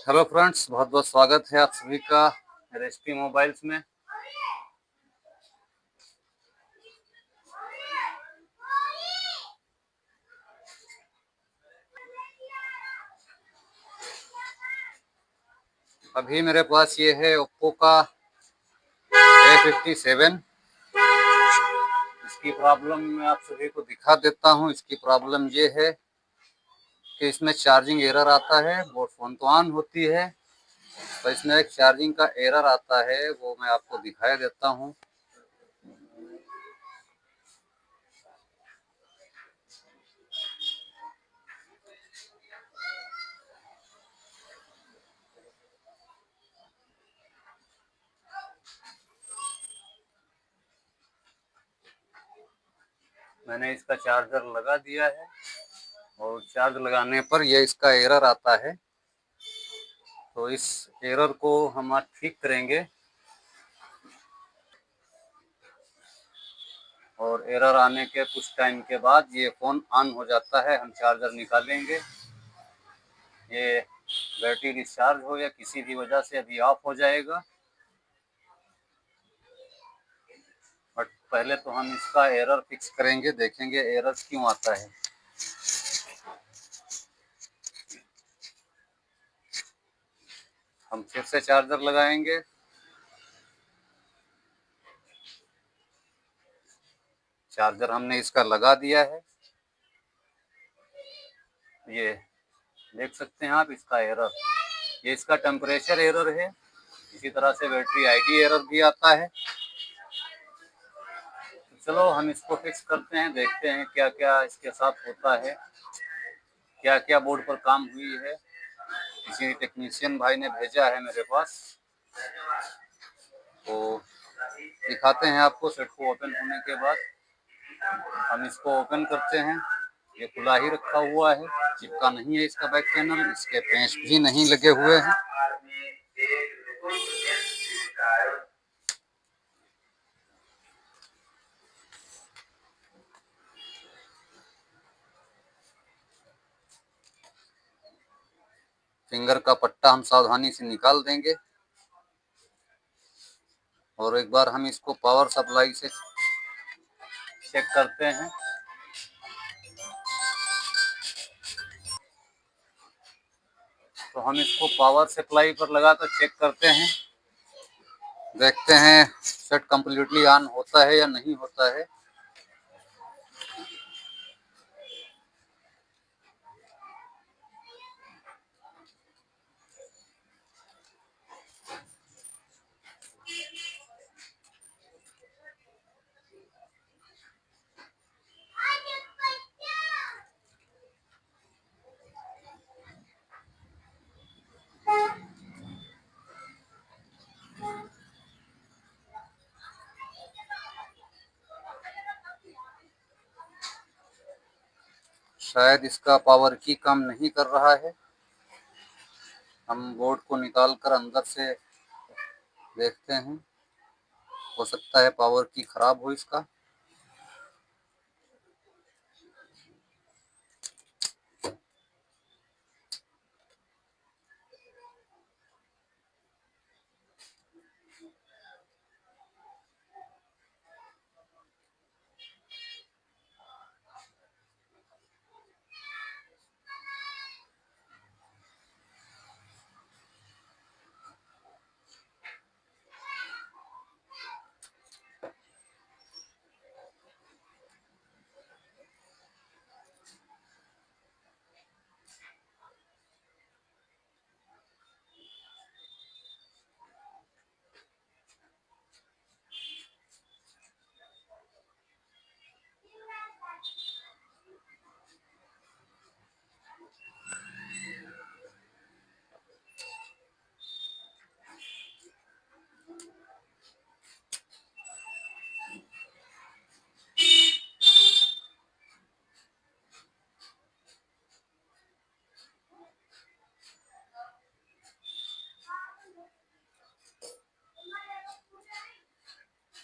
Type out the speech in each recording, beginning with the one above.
Hello friends, बहुत बहुत स्वागत है आप सभी का रेसिपी मोबाइल्स में। अभी मेरे पास ये है ओप्पो का A57। इसकी प्रॉब्लम मैं आप सभी को दिखा देता हूँ। इसकी प्रॉब्लम ये है कि इसमें चार्जिंग एरर आता है। वो फ़ोन तो ऑन होती है, तो इसमें एक चार्जिंग का एरर आता है, वो मैं आपको दिखाई देता हूँ। मैंने इसका चार्जर लगा दिया है और चार्ज लगाने पर ये इसका एरर आता है। तो इस एरर को हम आज ठीक करेंगे और एरर आने के कुछ टाइम के बाद ये फ़ोन ऑन हो जाता है। हम चार्जर निकालेंगे, ये बैटरी डिस्चार्ज हो या किसी भी वजह से अभी ऑफ हो जाएगा। बट पहले तो हम इसका एरर फिक्स करेंगे, देखेंगे एरर क्यों आता है। हम फिर से चार्जर लगाएंगे। चार्जर हमने इसका लगा दिया है। ये देख सकते हैं आप इसका एरर, ये इसका टेम्परेचर एरर है। इसी तरह से बैटरी आईडी एरर भी आता है। तो चलो हम इसको फिक्स करते हैं, देखते हैं क्या क्या इसके साथ होता है, क्या क्या बोर्ड पर काम हुई है। किसी टेक्नीशियन भाई ने भेजा है मेरे पास, तो दिखाते हैं आपको। सेट को ओपन होने के बाद हम इसको ओपन करते हैं। ये खुला ही रखा हुआ है, चिपका नहीं है इसका बैक पैनल, इसके पेंच भी नहीं लगे हुए हैं। फिंगर का पट्टा हम सावधानी से निकाल देंगे और एक बार हम इसको पावर सप्लाई से चेक करते हैं। तो हम इसको पावर सप्लाई पर लगाकर चेक करते हैं, देखते हैं सेट कम्प्लीटली ऑन होता है या नहीं होता है। शायद इसका पावर की काम नहीं कर रहा है। हम बोर्ड को निकाल कर अंदर से देखते हैं, हो सकता है पावर की खराब हो इसका।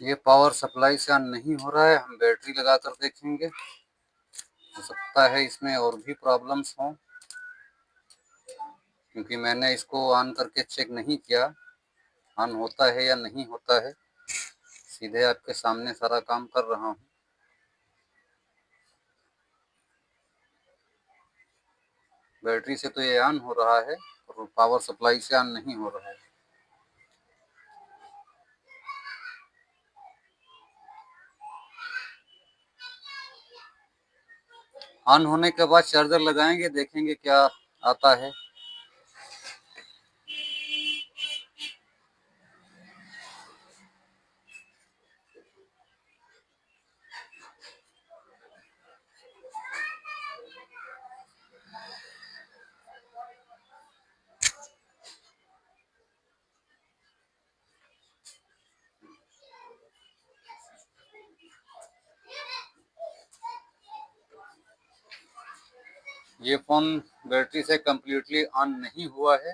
ये पावर सप्लाई से ऑन नहीं हो रहा है। हम बैटरी लगाकर देखेंगे, हो सकता है इसमें और भी प्रॉब्लम्स हों, क्योंकि मैंने इसको ऑन करके चेक नहीं किया ऑन होता है या नहीं होता है। सीधे आपके सामने सारा काम कर रहा हूँ। बैटरी से तो ये ऑन हो रहा है और पावर सप्लाई से ऑन नहीं हो रहा है। ऑन होने के बाद चार्जर लगाएंगे, देखेंगे क्या आता है। ये फ़ोन बैटरी से कम्प्लीटली ऑन नहीं हुआ है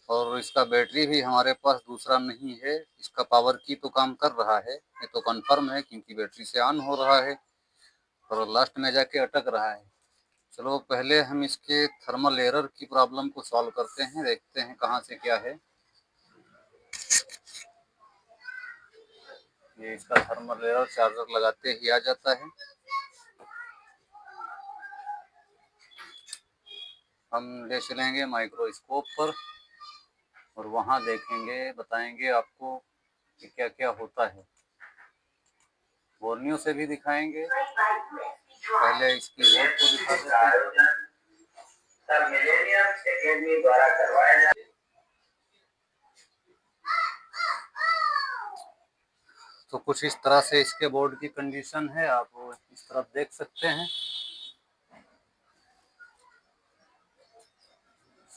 और इसका बैटरी भी हमारे पास दूसरा नहीं है। इसका पावर की तो काम कर रहा है, ये तो कंफर्म है क्योंकि बैटरी से ऑन हो रहा है और लास्ट में जाके अटक रहा है। चलो पहले हम इसके थर्मल एरर की प्रॉब्लम को सॉल्व करते हैं, देखते हैं कहाँ से क्या है। ये इसका थर्मल एरर चार्जर लगाते ही आ जाता है। हम ले चलेंगे माइक्रोस्कोप पर और वहाँ देखेंगे, बताएंगे आपको कि क्या क्या होता है। बोर्नियो से भी दिखाएंगे। पहले इसकी बोर्ड को दिखा देते हैं। तो कुछ इस तरह से इसके बोर्ड की कंडीशन है, आप इस तरफ देख सकते हैं।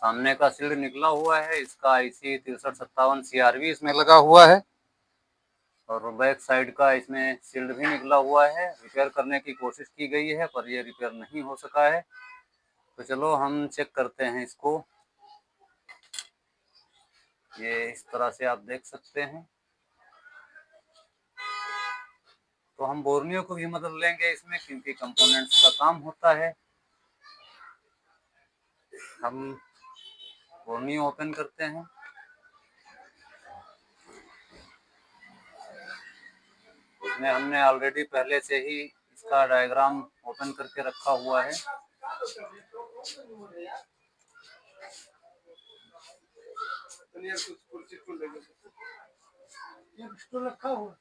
सामने का शील्ड निकला हुआ है, इसका आईसी 6357 सीआरवी इसमें लगा हुआ है और बैक साइड का इसमें शील्ड भी निकला हुआ है। रिपेयर करने की कोशिश की गई है पर ये रिपेयर नहीं हो सका है। तो चलो हम चेक करते हैं इसको। ये इस तरह से आप देख सकते हैं। तो हम बोर्नियो को भी मदद लेंगे इसमें क्योंकि कंपोनेंट्स का काम होता है। हम बोर्नियो ओपन करते हैं। इसमें हमने ऑलरेडी पहले से ही इसका डायग्राम ओपन करके रखा हुआ है। रखा हुआ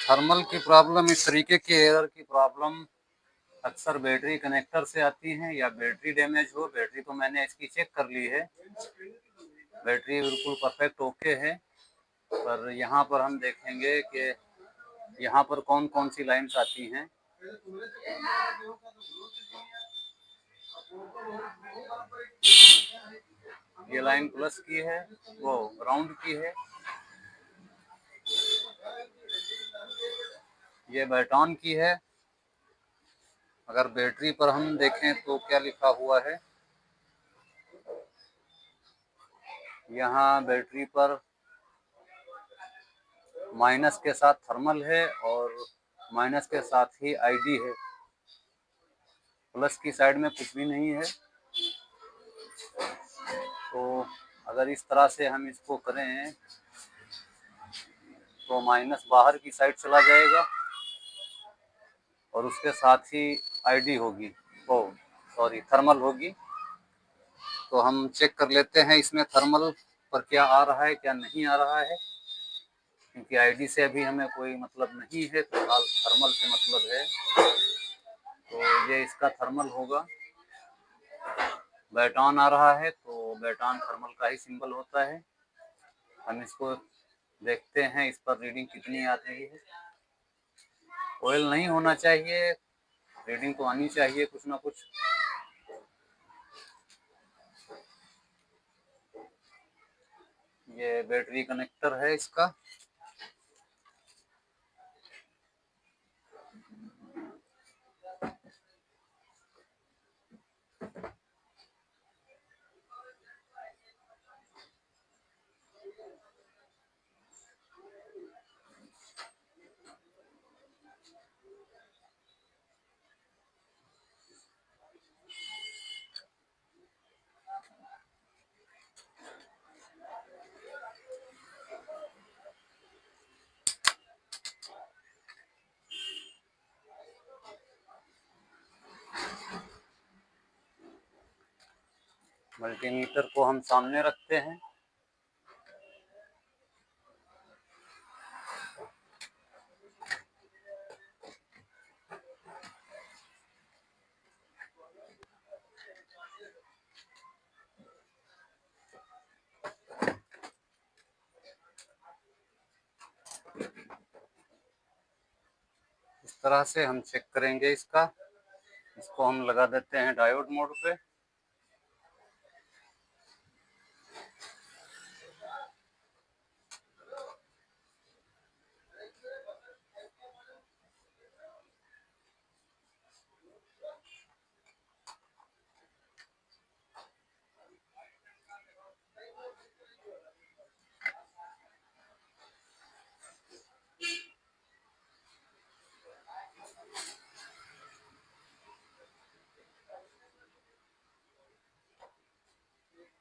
थर्मल की प्रॉब्लम, इस तरीके की एरर की प्रॉब्लम अक्सर बैटरी कनेक्टर से आती हैं या बैटरी डैमेज हो। बैटरी तो मैंने इसकी चेक कर ली है, बैटरी बिल्कुल परफेक्ट ओके है। पर यहाँ पर हम देखेंगे कि यहाँ पर कौन कौन सी लाइन्स आती हैं। ये लाइन प्लस की है, वो ग्राउंड की है। ये बैटॉन की है। अगर बैटरी पर हम देखें तो क्या लिखा हुआ है, यहाँ बैटरी पर माइनस के साथ थर्मल है और माइनस के साथ ही आईडी है। प्लस की साइड में कुछ भी नहीं है। तो अगर इस तरह से हम इसको करें तो माइनस बाहर की साइड चला जाएगा और उसके साथ ही आईडी होगी, ओ सॉरी थर्मल होगी। तो हम चेक कर लेते हैं इसमें थर्मल पर क्या आ रहा है क्या नहीं आ रहा है, क्योंकि आईडी से अभी हमें कोई मतलब नहीं है, फिलहाल थर्मल से मतलब है। तो ये इसका थर्मल होगा। बैटॉन आ रहा है तो बैटॉन थर्मल का ही सिंबल होता है। हम इसको देखते हैं, इस पर रीडिंग कितनी आ रही है। ऑयल नहीं होना चाहिए, रीडिंग तो आनी चाहिए कुछ ना कुछ। ये बैटरी कनेक्टर है इसका। मल्टीमीटर को हम सामने रखते हैं। इस तरह से हम चेक करेंगे इसका। इसको हम लगा देते हैं डायोड मोड पे।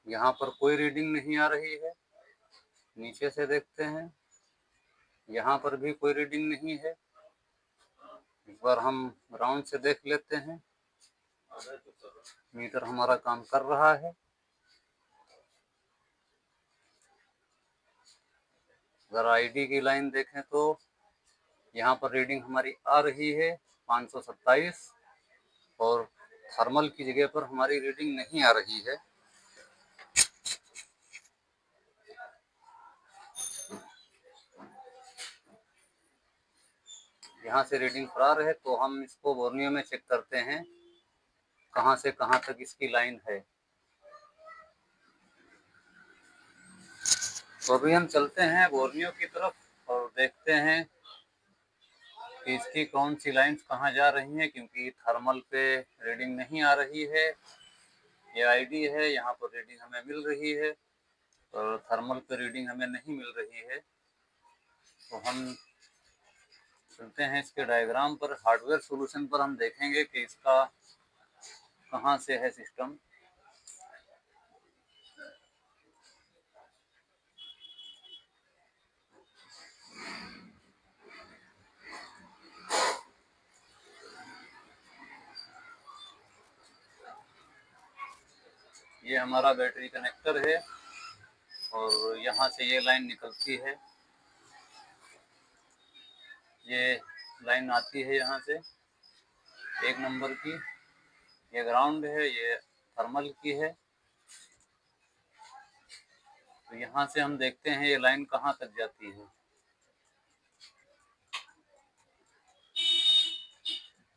यहाँ पर कोई रीडिंग नहीं आ रही है। नीचे से देखते हैं, यहाँ पर भी कोई रीडिंग नहीं है। इस बार हम ग्राउंड से देख लेते हैं। मीटर हमारा काम कर रहा है। अगर आईडी की लाइन देखें तो यहाँ पर रीडिंग हमारी आ रही है 527, और थर्मल की जगह पर हमारी रीडिंग नहीं आ रही है। यहाँ से रीडिंग फरार है, तो हम इसको बोर्नियो में चेक करते हैं कहाँ से कहाँ तक इसकी लाइन है। तो अभी हम चलते हैं बोर्नियो की तरफ और देखते हैं कि इसकी कौन सी लाइन्स कहाँ जा रही हैं, क्योंकि थर्मल पे रीडिंग नहीं आ रही है। ये आईडी है, यहाँ पर रीडिंग हमें मिल रही है और थर्मल पे रीडिंग हमें नहीं मिल रही है। तो हम चलते हैं इसके डायग्राम पर। हार्डवेयर सॉल्यूशन पर हम देखेंगे कि इसका कहाँ से है सिस्टम। ये हमारा बैटरी कनेक्टर है और यहाँ से ये लाइन निकलती है। ये लाइन आती है यहाँ से 1 नंबर की। ये ग्राउंड है, ये थर्मल की है। तो यहाँ से हम देखते हैं ये लाइन कहाँ तक जाती है।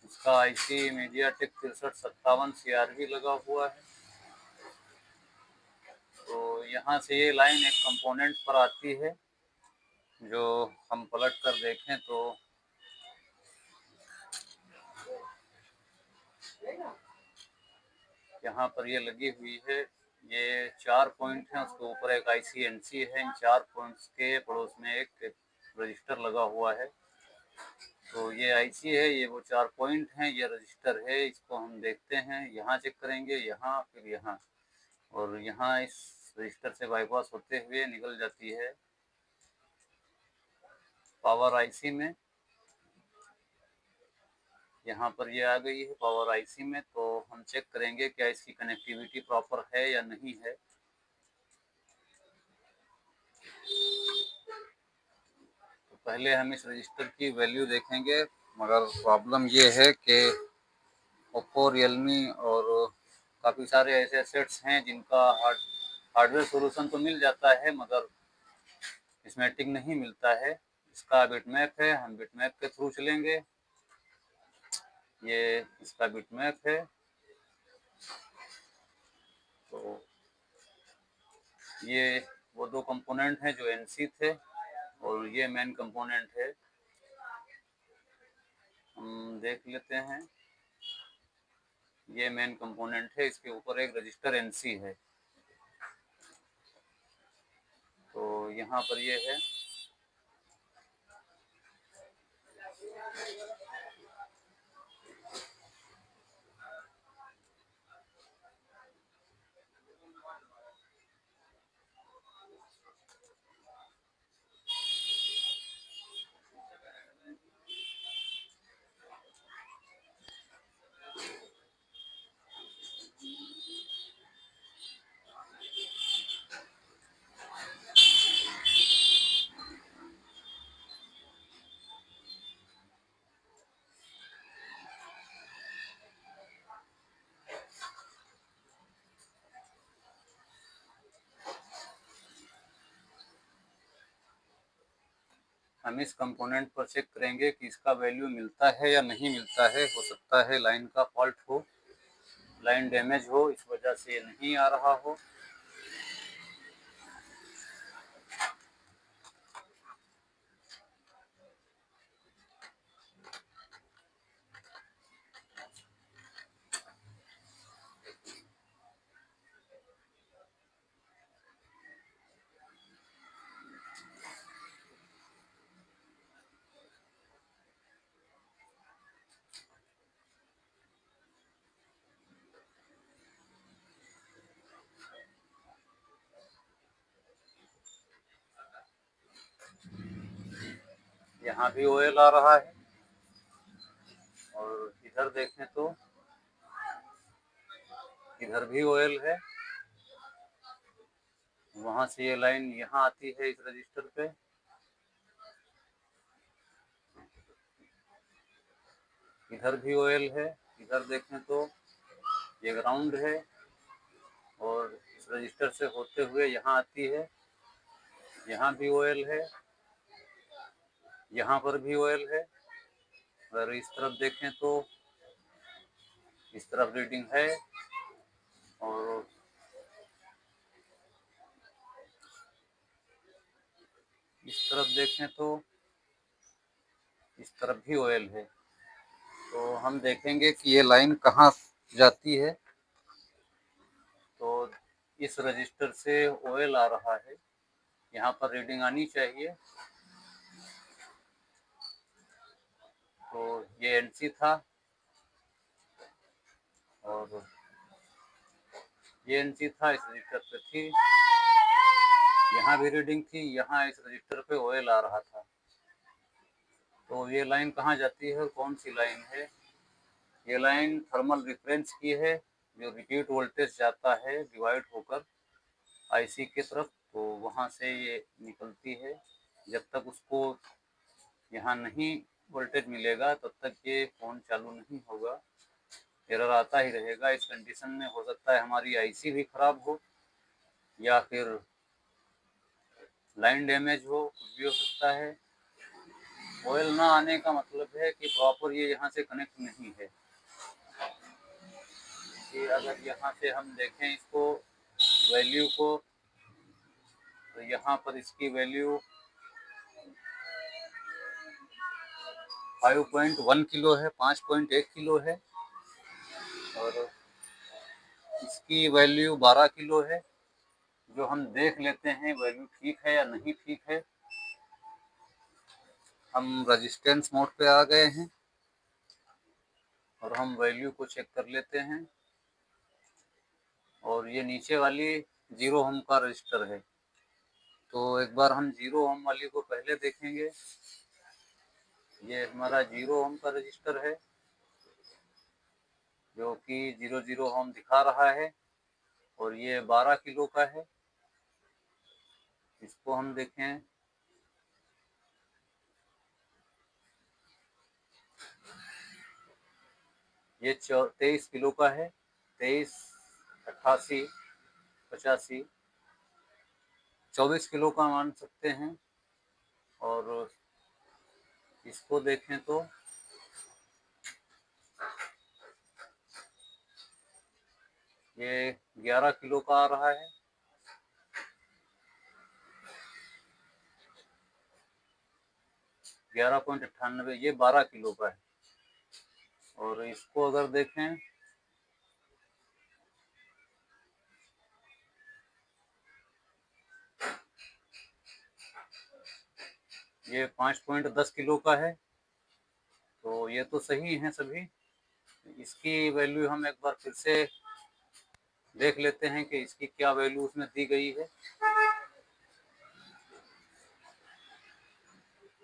इसका आईसी मीडियाटेक 6357 CRV लगा हुआ है। तो यहाँ से ये लाइन एक कंपोनेंट पर आती है, जो हम पलट कर देखें तो यहाँ पर ये लगी हुई है। ये 4 पॉइंट हैं, उसके ऊपर एक IC/NC है। इन 4 पॉइंट्स के पड़ोस में एक रजिस्टर लगा हुआ है। तो ये IC है, ये वो 4 पॉइंट हैं, ये रजिस्टर है। इसको हम देखते हैं, यहाँ चेक करेंगे, यहाँ, फिर यहाँ, और यहाँ इस रजिस्टर से बाईपास होते हुए निकल जाती है पावर IC में। यहाँ पर ये आ गई है पावर IC में। तो हम चेक करेंगे क्या इसकी कनेक्टिविटी प्रॉपर है या नहीं है। तो पहले हम इस रजिस्टर की वैल्यू देखेंगे, मगर प्रॉब्लम ये है कि ओप्पो, रियलमी और काफ़ी सारे ऐसे सेट्स हैं जिनका हार्डवेयर सॉल्यूशन तो मिल जाता है, मगर स्कीमेटिक नहीं मिलता है। इसका बिटमैप है, हम बिटमैप के थ्रू चलेंगे। ये इसका बिटमैप है। तो ये वो 2 कंपोनेंट हैं जो NC थे, और ये मेन कंपोनेंट है। हम देख लेते हैं, ये मेन कंपोनेंट है, इसके ऊपर एक रजिस्टर NC है। तो यहाँ पर ये है। हम इस कंपोनेंट पर चेक करेंगे कि इसका वैल्यू मिलता है या नहीं मिलता है। हो सकता है लाइन का फॉल्ट हो, लाइन डैमेज हो, इस वजह से ये नहीं आ रहा हो। यहाँ भी ऑयल आ रहा है और इधर देखें तो इधर भी ऑयल है। वहां से ये लाइन यहाँ आती है इस रजिस्टर पे। इधर भी ऑयल है। इधर देखें तो ये ग्राउंड है और इस रजिस्टर से होते हुए यहाँ आती है। यहाँ भी ऑयल है, यहाँ पर भी ऑयल है। अगर इस तरफ देखें तो इस तरफ रीडिंग है और इस तरफ देखें तो इस तरफ भी ऑयल है। तो हम देखेंगे कि ये लाइन कहाँ जाती है। तो इस रजिस्टर से ऑयल आ रहा है, यहाँ पर रीडिंग आनी चाहिए। तो ये एनसी था और ये एनसी था, इस रजिस्टर पे थी। यहाँ भी रीडिंग थी, यहाँ इस रजिस्टर पे ऑयल आ रहा था। तो ये लाइन कहाँ जाती है और कौन सी लाइन है? ये लाइन थर्मल रिफरेंस की है, जो रिपीट वोल्टेज जाता है डिवाइड होकर आईसी की तरफ, तो वहाँ से ये निकलती है। जब तक उसको यहाँ नहीं वोल्टेज मिलेगा तब तक ये फ़ोन चालू नहीं होगा, एरर आता ही रहेगा। इस कंडीशन में हो सकता है हमारी आईसी भी खराब हो या फिर लाइन डैमेज हो, कुछ भी हो सकता है। ऑयल ना आने का मतलब है कि प्रॉपर ये यहाँ से कनेक्ट नहीं है। कि अगर यहाँ से हम देखें इसको वैल्यू को, तो यहाँ पर इसकी वैल्यू 5.1 किलो है, 5.1 किलो है और इसकी वैल्यू 12 किलो है। जो हम देख लेते हैं वैल्यू ठीक है या नहीं ठीक है। हम रेजिस्टेंस मोड पे आ गए हैं और हम वैल्यू को चेक कर लेते हैं। और ये नीचे वाली 0 ओम का रजिस्टर है, तो एक बार हम 0 ओम वाली को पहले देखेंगे। ये हमारा 0 ओम का रजिस्टर है जो कि 00 ओम दिखा रहा है और ये 12 किलो का है। इसको हम देखें, ये 23 किलो का है, 23, 88, 85, 24 किलो का मान सकते हैं। और इसको देखें तो ये 11 किलो का आ रहा है। 11.98, ये 12 किलो का है। और इसको अगर देखें, ये 5.10 किलो का है। तो ये तो सही हैं सभी। इसकी वैल्यू हम एक बार फिर से देख लेते हैं कि इसकी क्या वैल्यू उसमें दी गई है।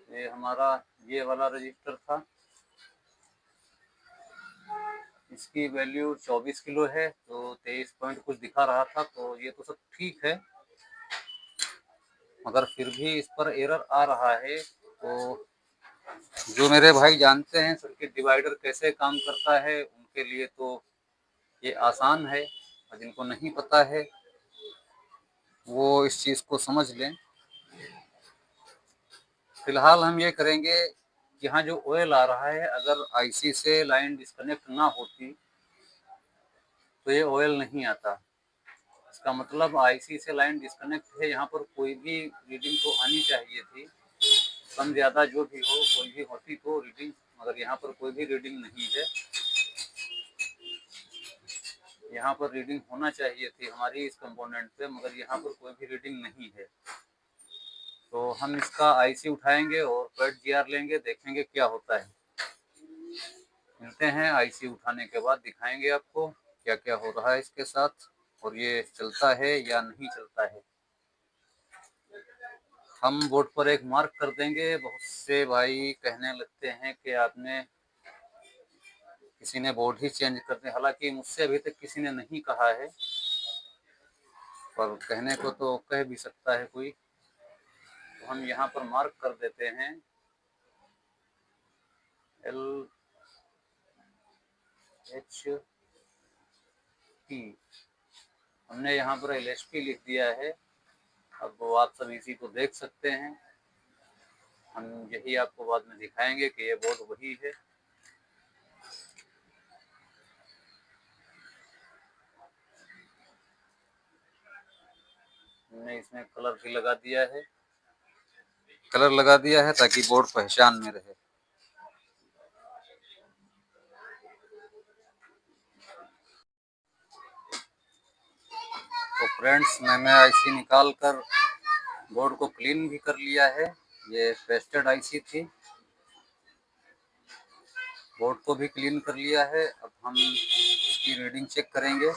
ये हमारा ये वाला रजिस्टर था, इसकी वैल्यू 24 किलो है, तो 23 पॉइंट कुछ दिखा रहा था। तो ये तो सब ठीक है, मगर फिर भी इस पर एरर आ रहा है। तो जो मेरे भाई जानते हैं सर्किट डिवाइडर कैसे काम करता है, उनके लिए तो ये आसान है, और जिनको नहीं पता है वो इस चीज़ को समझ लें। फिलहाल हम ये करेंगे, यहाँ जो ऑयल आ रहा है, अगर आईसी से लाइन डिस्कनेक्ट ना होती तो ये ऑयल नहीं आता। इसका मतलब आईसी से लाइन डिस्कनेक्ट है, यहाँ पर कोई भी रीडिंग तो आनी चाहिए थी, कम ज़्यादा जो भी हो, कोई भी होती तो रीडिंग, मगर यहाँ पर कोई भी रीडिंग नहीं है। यहाँ पर रीडिंग होना चाहिए थी हमारी इस कंपोनेंट पे, मगर यहाँ पर कोई भी रीडिंग नहीं है। तो हम इसका आईसी उठाएंगे और पैड जीआर लेंगे, देखेंगे क्या होता है। मिलते हैं आईसी उठाने के बाद, दिखाएंगे आपको क्या क्या हो रहा है इसके साथ और ये चलता है या नहीं चलता है। हम बोर्ड पर एक मार्क कर देंगे। बहुत से भाई कहने लगते हैं कि आपने किसी ने बोर्ड ही चेंज कर दिया, हालांकि मुझसे अभी तक किसी ने नहीं कहा है, पर कहने को तो कह भी सकता है कोई। तो हम यहाँ पर मार्क कर देते हैं LHT। हमने यहाँ पर LHT लिख दिया है। अब वो आप सब इसी को देख सकते हैं। हम यही आपको बाद में दिखाएंगे कि ये बोर्ड वही है। हमने इसमें कलर भी लगा दिया है, कलर लगा दिया है ताकि बोर्ड पहचान में रहे। तो फ्रेंड्स, मैंने आईसी निकाल कर बोर्ड को क्लीन भी कर लिया है। ये पेस्टेड आईसी थी, बोर्ड को भी क्लीन कर लिया है। अब हम इसकी रीडिंग चेक करेंगे।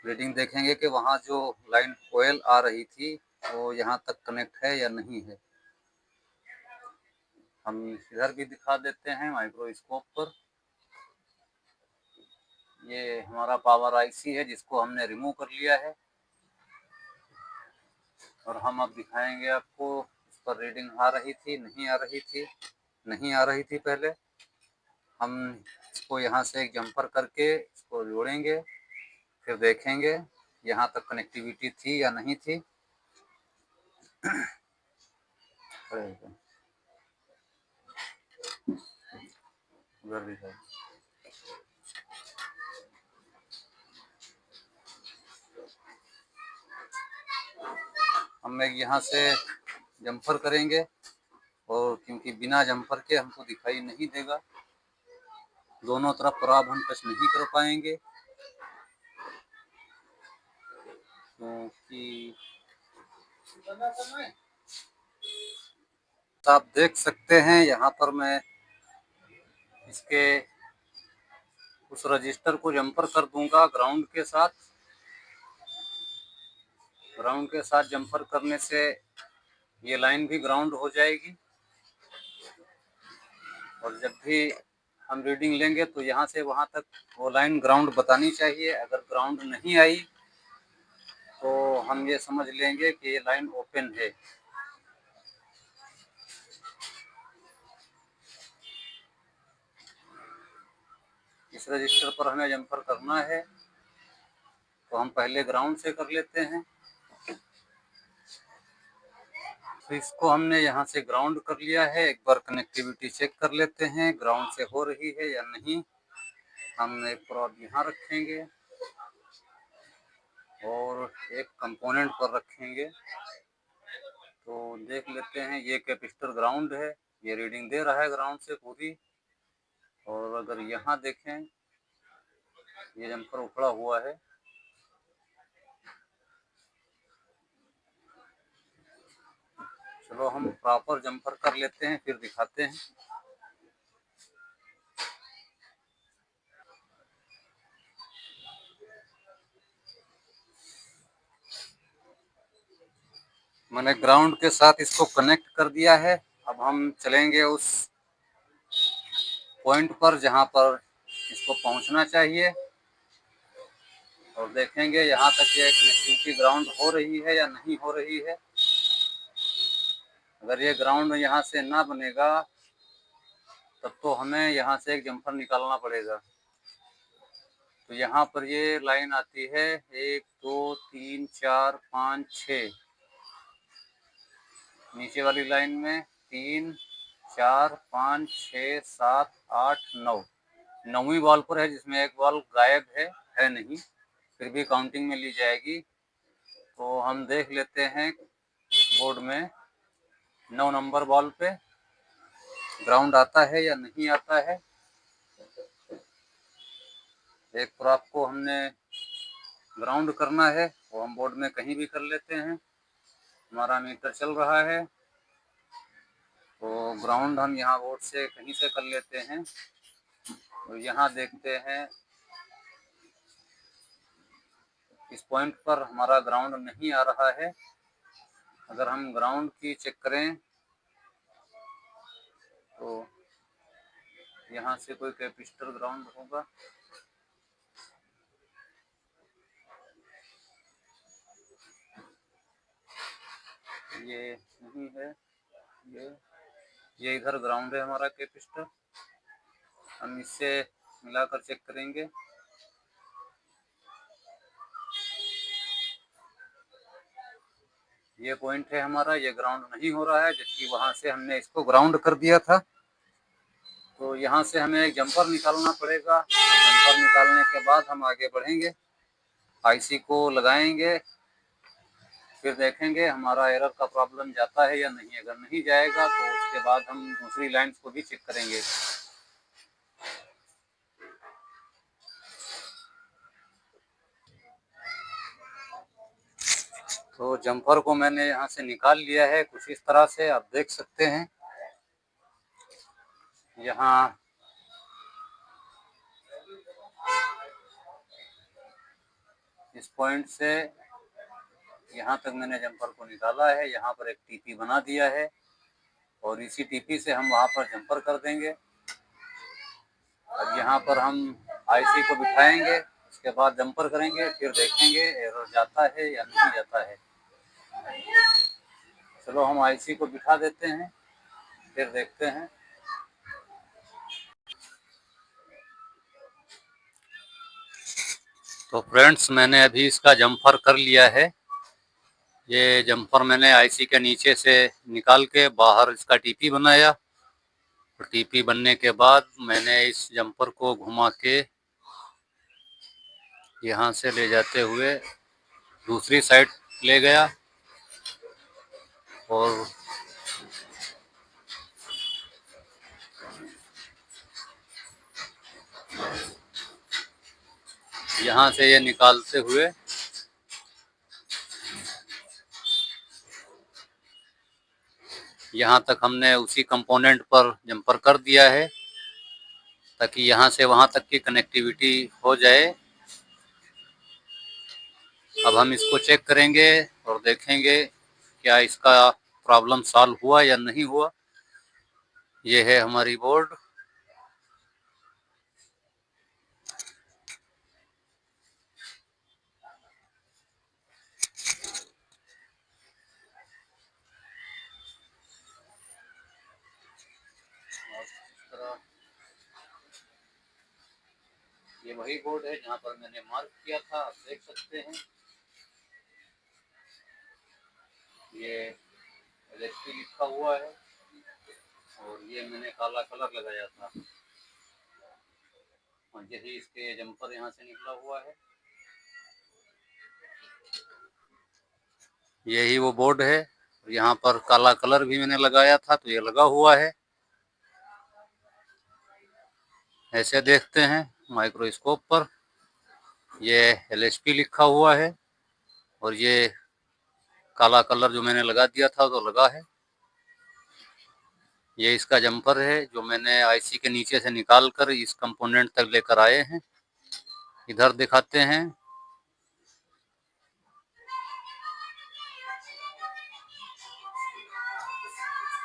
रीडिंग देखेंगे कि वहाँ जो लाइन कोयल आ रही थी वो यहाँ तक कनेक्ट है या नहीं है। हम इधर भी दिखा देते हैं माइक्रोस्कोप पर। ये हमारा पावर आईसी है जिसको हमने रिमूव कर लिया है और हम अब दिखाएंगे आपको इस पर रीडिंग आ रही थी, नहीं आ रही थी, नहीं आ रही थी पहले। हम इसको यहाँ से एक जंपर करके इसको जोड़ेंगे, फिर देखेंगे यहाँ तक कनेक्टिविटी थी या नहीं थी। उधर भी है। हम एक यहाँ से जंपर करेंगे और क्योंकि बिना जंपर के हमको दिखाई नहीं देगा, दोनों तरफ प्रॉब हम टच नहीं कर पाएंगे क्योंकि आप देख सकते हैं यहाँ पर मैं इसके उस रजिस्टर को जंपर कर दूंगा ग्राउंड के साथ। ग्राउंड के साथ जंपर करने से ये लाइन भी ग्राउंड हो जाएगी और जब भी हम रीडिंग लेंगे तो यहाँ से वहाँ तक वो लाइन ग्राउंड बतानी चाहिए। अगर ग्राउंड नहीं आई तो हम ये समझ लेंगे कि ये लाइन ओपन है। इस रजिस्टर पर हमें जंपर करना है तो हम पहले ग्राउंड से कर लेते हैं। तो इसको हमने यहाँ से ग्राउंड कर लिया है। एक बार कनेक्टिविटी चेक कर लेते हैं ग्राउंड से हो रही है या नहीं। हम एक प्रॉब यहाँ रखेंगे और एक कंपोनेंट पर रखेंगे तो देख लेते हैं। ये कैपेसिटर ग्राउंड है, ये रीडिंग दे रहा है ग्राउंड से पूरी। और अगर यहाँ देखें ये जंपर उखड़ा हुआ है, चलो हम प्रॉपर जंपर कर लेते हैं फिर दिखाते हैं। मैंने ग्राउंड के साथ इसको कनेक्ट कर दिया है। अब हम चलेंगे उस पॉइंट पर जहाँ पर इसको पहुँचना चाहिए और देखेंगे यहाँ तक ये कनेक्टिविटी ग्राउंड हो रही है या नहीं हो रही है। अगर ये ग्राउंड यहाँ से ना बनेगा तब तो हमें यहाँ से एक जंपर निकालना पड़ेगा। तो यहाँ पर ये लाइन आती है 1 2 3 4 5 6, नीचे वाली लाइन में 3 4 5 6 7 8 9, 9वीं बॉल पर है, जिसमें एक बॉल गायब है नहीं, फिर भी काउंटिंग में ली जाएगी। तो हम देख लेते हैं बोर्ड में 9 नंबर बॉल पे ग्राउंड आता है या नहीं आता है। एक प्रॉप को हमने ग्राउंड करना है, वो हम बोर्ड में कहीं भी कर लेते हैं। हमारा मीटर चल रहा है तो ग्राउंड हम यहाँ बोर्ड से कहीं से कर लेते हैं। तो यहाँ देखते हैं इस पॉइंट पर हमारा ग्राउंड नहीं आ रहा है। अगर हम ग्राउंड की चेक करें तो यहाँ से कोई कैपेसिटर ग्राउंड होगा। ये नहीं है, ये इधर ग्राउंड है हमारा कैपेसिटर। हम इससे मिलाकर चेक करेंगे। ये पॉइंट है हमारा, ये ग्राउंड नहीं हो रहा है, जबकि वहां से हमने इसको ग्राउंड कर दिया था। तो यहाँ से हमें एक जंपर निकालना पड़ेगा। जंपर निकालने के बाद हम आगे बढ़ेंगे, आईसी को लगाएंगे, फिर देखेंगे हमारा एरर का प्रॉब्लम जाता है या नहीं। अगर नहीं जाएगा तो उसके बाद हम दूसरी लाइन्स को भी चेक करेंगे। तो जंपर को मैंने यहाँ से निकाल लिया है कुछ इस तरह से, आप देख सकते हैं। यहाँ इस पॉइंट से यहाँ तक मैंने जंपर को निकाला है। यहाँ पर एक टीपी बना दिया है और इसी टीपी से हम वहाँ पर जंपर कर देंगे। अब यहाँ पर हम आईसी को बिठाएंगे, उसके बाद जंपर करेंगे, फिर देखेंगे एरर जाता है या नहीं जाता है। चलो हम आईसी को बिठा देते हैं, फिर देखते हैं। तो फ्रेंड्स, मैंने अभी इसका जंपर कर लिया है। ये जंपर मैंने आईसी के नीचे से निकाल के बाहर इसका टीपी बनाया। टीपी बनने के बाद मैंने इस जंपर को घुमा के यहाँ से ले जाते हुए दूसरी साइड ले गया और यहाँ से ये निकालते हुए यहाँ तक हमने उसी कंपोनेंट पर जंपर कर दिया है, ताकि यहाँ से वहाँ तक की कनेक्टिविटी हो जाए। अब हम इसको चेक करेंगे और देखेंगे क्या इसका प्रॉब्लम सॉल्व हुआ या नहीं हुआ। ये है हमारी बोर्ड। ये वही बोर्ड है जहाँ पर मैंने मार्क किया था, आप देख सकते हैं। ये एलएचपी लिखा हुआ है और ये मैंने काला कलर लगाया था और यही इसके जंपर यहाँ से निकला हुआ है। यही वो बोर्ड है। यहाँ पर काला कलर भी मैंने लगाया था तो ये लगा हुआ है। ऐसे देखते हैं माइक्रोस्कोप पर, ये एलएचपी लिखा हुआ है और ये काला कलर जो मैंने लगा दिया था तो लगा है। ये इसका जंपर है जो मैंने आईसी के नीचे से निकाल कर इस कंपोनेंट तक लेकर आए हैं। इधर दिखाते हैं।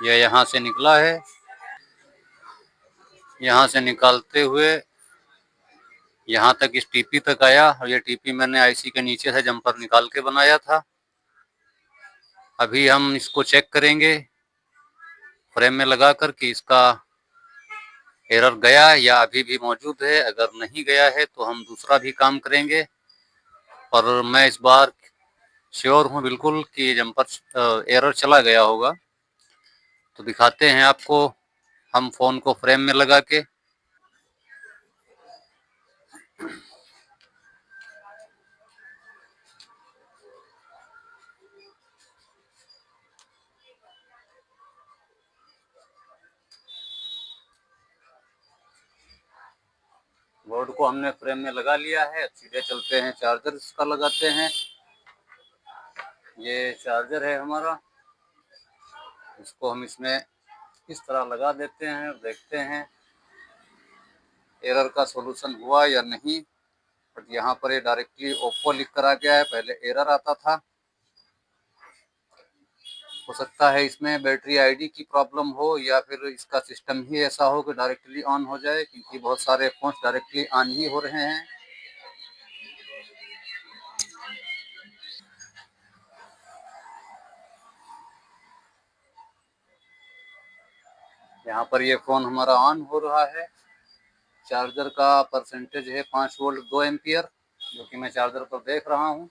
ये यहाँ से निकला है, यहाँ से निकालते हुए यहाँ तक इस टीपी तक आया और ये टीपी मैंने आईसी के नीचे से जंपर निकाल के बनाया था। अभी हम इसको चेक करेंगे फ्रेम में लगा कर कि इसका एरर गया या अभी भी मौजूद है। अगर नहीं गया है तो हम दूसरा भी काम करेंगे, पर मैं इस बार श्योर हूँ बिल्कुल कि जम्पर एरर चला गया होगा। तो दिखाते हैं आपको हम फ़ोन को फ्रेम में लगा के। बोर्ड को हमने फ्रेम में लगा लिया है। सीधे चलते हैं चार्जर इसका लगाते हैं। ये चार्जर है हमारा, इसको हम इसमें इस तरह लगा देते हैं और देखते हैं एरर का सॉल्यूशन हुआ या नहीं। बट यहाँ पर ये डायरेक्टली ओप्पो लिख कर आ गया है, पहले एरर आता था। हो सकता है इसमें बैटरी आईडी की प्रॉब्लम हो या फिर इसका सिस्टम ही ऐसा हो कि डायरेक्टली ऑन हो जाए, क्योंकि बहुत सारे फोन डायरेक्टली ऑन ही हो रहे हैं। यहाँ पर ये फ़ोन हमारा ऑन हो रहा है। चार्जर का परसेंटेज है 5 वोल्ट 2 एम्पियर, जो कि मैं चार्जर पर देख रहा हूँ।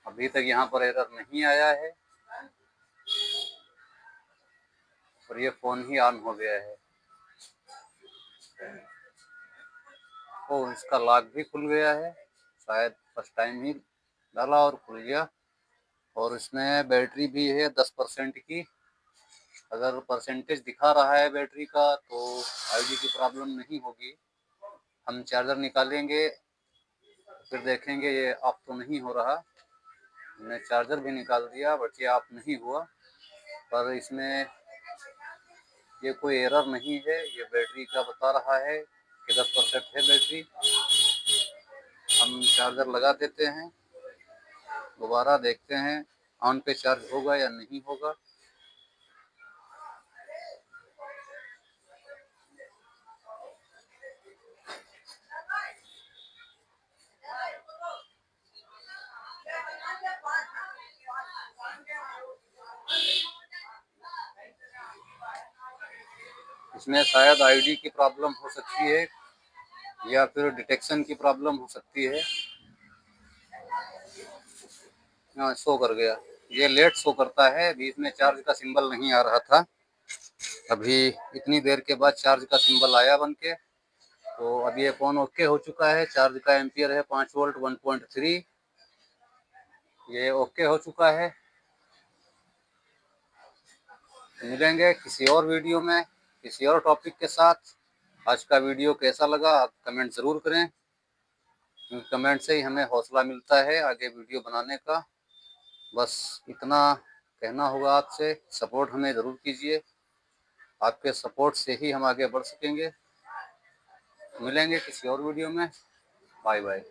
अभी तक यहाँ पर एरर नहीं आया है और ये फ़ोन ही ऑन हो गया है। ओ, इसका लॉक भी खुल गया है, शायद फर्स्ट टाइम ही डाला और खुल गया। और इसमें बैटरी भी है 10% की। अगर परसेंटेज दिखा रहा है बैटरी का तो आईडी की प्रॉब्लम नहीं होगी। हम चार्जर निकालेंगे फिर देखेंगे ये ऑफ तो नहीं हो रहा। हमने चार्जर भी निकाल दिया बट ये ऑफ नहीं हुआ। पर इसमें ये कोई एरर नहीं है, ये बैटरी का बता रहा है कि 10% है बैटरी। हम चार्जर लगा देते हैं, दोबारा देखते हैं ऑन पे चार्ज होगा या नहीं होगा। इसमें शायद आईडी की प्रॉब्लम हो सकती है या फिर डिटेक्शन की प्रॉब्लम हो सकती है। हाँ, शो कर गया। ये लेट शो करता है, बीच में चार्ज का सिंबल नहीं आ रहा था। अभी इतनी देर के बाद चार्ज का सिंबल आया बन के। तो अभी ये फ़ोन ओके हो चुका है। चार्ज का एम्पियर है 5 वोल्ट 1.3। ये ओके हो चुका है। मिलेंगे किसी और वीडियो में किसी और टॉपिक के साथ। आज का वीडियो कैसा लगा आप कमेंट ज़रूर करें, क्योंकि कमेंट से ही हमें हौसला मिलता है आगे वीडियो बनाने का। बस इतना कहना होगा आपसे, सपोर्ट हमें ज़रूर कीजिए। आपके सपोर्ट से ही हम आगे बढ़ सकेंगे। मिलेंगे किसी और वीडियो में। Bye bye.